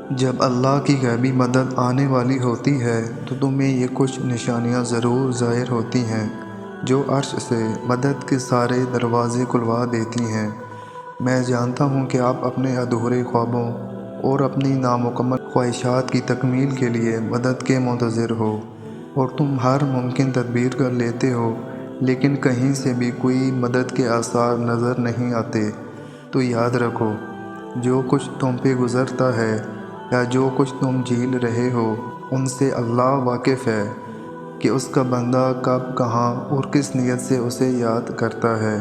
جب اللہ کی غیبی مدد آنے والی ہوتی ہے تو تمہیں یہ کچھ نشانیاں ضرور ظاہر ہوتی ہیں جو عرش سے مدد کے سارے دروازے کھلوا دیتی ہیں۔ میں جانتا ہوں کہ آپ اپنے ادھورے خوابوں اور اپنی نامکمل خواہشات کی تکمیل کے لیے مدد کے منتظر ہو، اور تم ہر ممکن تدبیر کر لیتے ہو، لیکن کہیں سے بھی کوئی مدد کے آثار نظر نہیں آتے۔ تو یاد رکھو، جو کچھ تم پہ گزرتا ہے یا جو کچھ تم جھیل رہے ہو، ان سے اللہ واقف ہے کہ اس کا بندہ کب، کہاں اور کس نیت سے اسے یاد کرتا ہے۔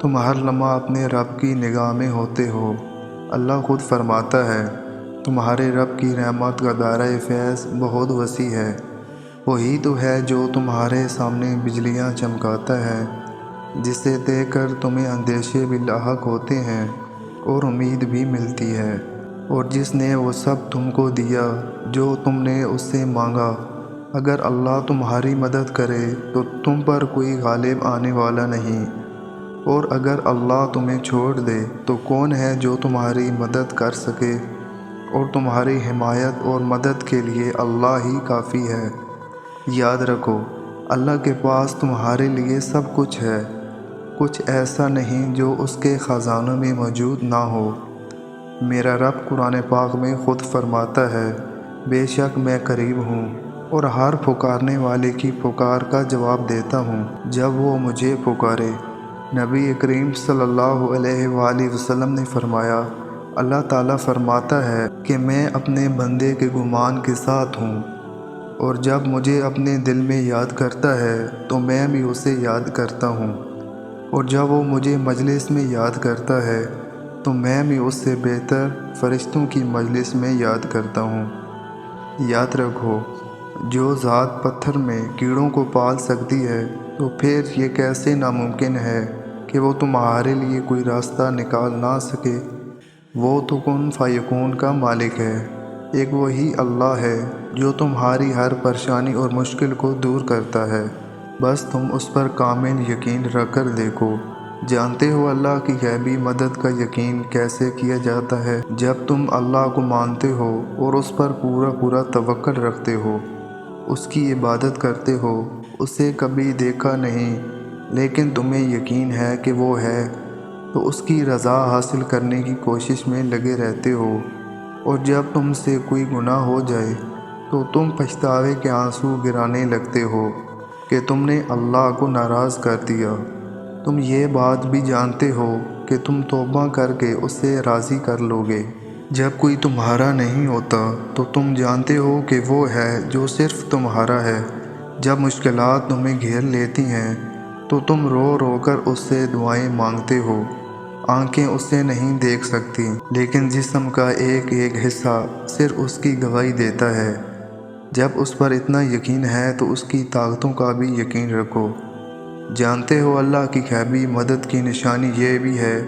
تم ہر لمحہ اپنے رب کی نگاہ میں ہوتے ہو۔ اللہ خود فرماتا ہے، تمہارے رب کی رحمت کا دائرہ فیض بہت وسیع ہے۔ وہی تو ہے جو تمہارے سامنے بجلیاں چمکاتا ہے، جسے دیکھ کر تمہیں اندیشے بھی لاحق ہوتے ہیں اور امید بھی ملتی ہے، اور جس نے وہ سب تم کو دیا جو تم نے اس سے مانگا۔ اگر اللہ تمہاری مدد کرے تو تم پر کوئی غالب آنے والا نہیں، اور اگر اللہ تمہیں چھوڑ دے تو کون ہے جو تمہاری مدد کر سکے؟ اور تمہاری حمایت اور مدد کے لیے اللہ ہی کافی ہے۔ یاد رکھو، اللہ کے پاس تمہارے لیے سب کچھ ہے، کچھ ایسا نہیں جو اس کے خزانوں میں موجود نہ ہو۔ میرا رب قرآن پاک میں خود فرماتا ہے، بے شک میں قریب ہوں اور ہر پکارنے والے کی پکار کا جواب دیتا ہوں جب وہ مجھے پکارے۔ نبی کریم صلی اللہ علیہ وآلہ وسلم نے فرمایا، اللہ تعالیٰ فرماتا ہے کہ میں اپنے بندے کے گمان کے ساتھ ہوں، اور جب مجھے اپنے دل میں یاد کرتا ہے تو میں بھی اسے یاد کرتا ہوں، اور جب وہ مجھے مجلس میں یاد کرتا ہے تو میں بھی اس سے بہتر فرشتوں کی مجلس میں یاد کرتا ہوں۔ یاد رکھو، جو ذات پتھر میں کیڑوں کو پال سکتی ہے تو پھر یہ کیسے ناممکن ہے کہ وہ تمہارے لیے کوئی راستہ نکال نہ سکے؟ وہ تو کن فیکون کا مالک ہے۔ ایک وہی اللہ ہے جو تمہاری ہر پریشانی اور مشکل کو دور کرتا ہے، بس تم اس پر کامل یقین رکھ کر دیکھو۔ جانتے ہو اللہ کی غیبی مدد کا یقین کیسے کیا جاتا ہے؟ جب تم اللہ کو مانتے ہو اور اس پر پورا توکل رکھتے ہو، اس کی عبادت کرتے ہو، اسے کبھی دیکھا نہیں لیکن تمہیں یقین ہے کہ وہ ہے، تو اس کی رضا حاصل کرنے کی کوشش میں لگے رہتے ہو، اور جب تم سے کوئی گناہ ہو جائے تو تم پچھتاوے کے آنسو گرانے لگتے ہو کہ تم نے اللہ کو ناراض کر دیا۔ تم یہ بات بھی جانتے ہو کہ تم توبہ کر کے اسے راضی کر لو گے۔ جب کوئی تمہارا نہیں ہوتا تو تم جانتے ہو کہ وہ ہے جو صرف تمہارا ہے۔ جب مشکلات تمہیں گھیر لیتی ہیں تو تم رو رو کر اس سے دعائیں مانگتے ہو۔ آنکھیں اسے نہیں دیکھ سکتی، لیکن جسم کا ایک ایک حصہ صرف اس کی گواہی دیتا ہے۔ جب اس پر اتنا یقین ہے تو اس کی طاقتوں کا بھی یقین رکھو۔ جانتے ہو، اللہ کی غیبی مدد کی نشانی یہ بھی ہے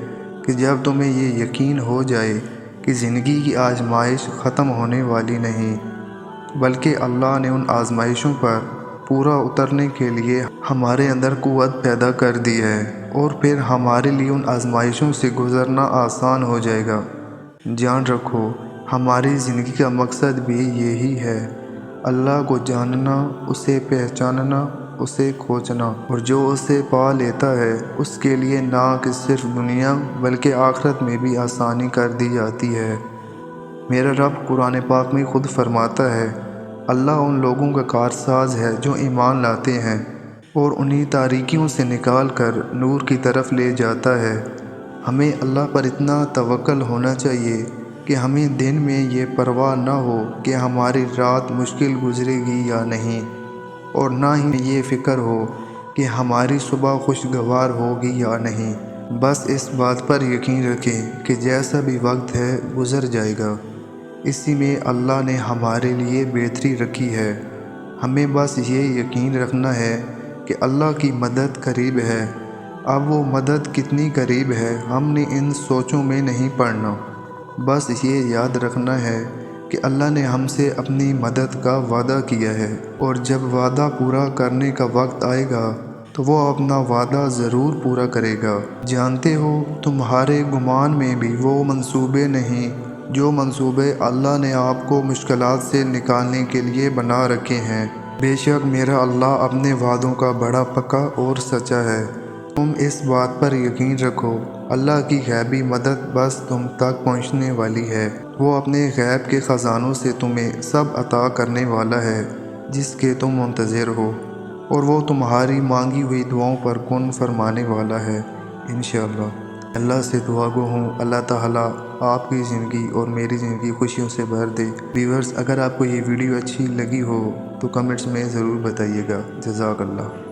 کہ جب تمہیں یہ یقین ہو جائے کہ زندگی کی آزمائش ختم ہونے والی نہیں، بلکہ اللہ نے ان آزمائشوں پر پورا اترنے کے لیے ہمارے اندر قوت پیدا کر دی ہے، اور پھر ہمارے لیے ان آزمائشوں سے گزرنا آسان ہو جائے گا۔ جان رکھو، ہماری زندگی کا مقصد بھی یہی ہے، اللہ کو جاننا، اسے پہچاننا، اسے کھوجنا، اور جو اسے پا لیتا ہے اس کے لیے نہ کہ صرف دنیا بلکہ آخرت میں بھی آسانی کر دی جاتی ہے۔ میرا رب قرآن پاک میں خود فرماتا ہے، اللہ ان لوگوں کا کارساز ہے جو ایمان لاتے ہیں اور انہیں تاریکیوں سے نکال کر نور کی طرف لے جاتا ہے۔ ہمیں اللہ پر اتنا توکل ہونا چاہیے کہ ہمیں دن میں یہ پرواہ نہ ہو کہ ہماری رات مشکل گزرے گی یا نہیں، اور نہ ہی یہ فکر ہو کہ ہماری صبح خوشگوار ہوگی یا نہیں۔ بس اس بات پر یقین رکھیں کہ جیسا بھی وقت ہے گزر جائے گا، اسی میں اللہ نے ہمارے لیے بہتری رکھی ہے۔ ہمیں بس یہ یقین رکھنا ہے کہ اللہ کی مدد قریب ہے۔ اب وہ مدد کتنی قریب ہے ہم نے ان سوچوں میں نہیں پڑنا، بس یہ یاد رکھنا ہے کہ اللہ نے ہم سے اپنی مدد کا وعدہ کیا ہے، اور جب وعدہ پورا کرنے کا وقت آئے گا تو وہ اپنا وعدہ ضرور پورا کرے گا۔ جانتے ہو، تمہارے گمان میں بھی وہ منصوبے نہیں جو منصوبے اللہ نے آپ کو مشکلات سے نکالنے کے لیے بنا رکھے ہیں۔ بے شک میرا اللہ اپنے وعدوں کا بڑا پکا اور سچا ہے۔ تم اس بات پر یقین رکھو، اللہ کی غیبی مدد بس تم تک پہنچنے والی ہے۔ وہ اپنے غیب کے خزانوں سے تمہیں سب عطا کرنے والا ہے جس کے تم منتظر ہو، اور وہ تمہاری مانگی ہوئی دعاؤں پر کن فرمانے والا ہے انشاءاللہ۔ اللہ سے دعا گو ہوں اللہ تعالیٰ آپ کی زندگی اور میری زندگی خوشیوں سے بھر دے۔ ویورز، اگر آپ کو یہ ویڈیو اچھی لگی ہو تو کمنٹس میں ضرور بتائیے گا۔ جزاک اللہ۔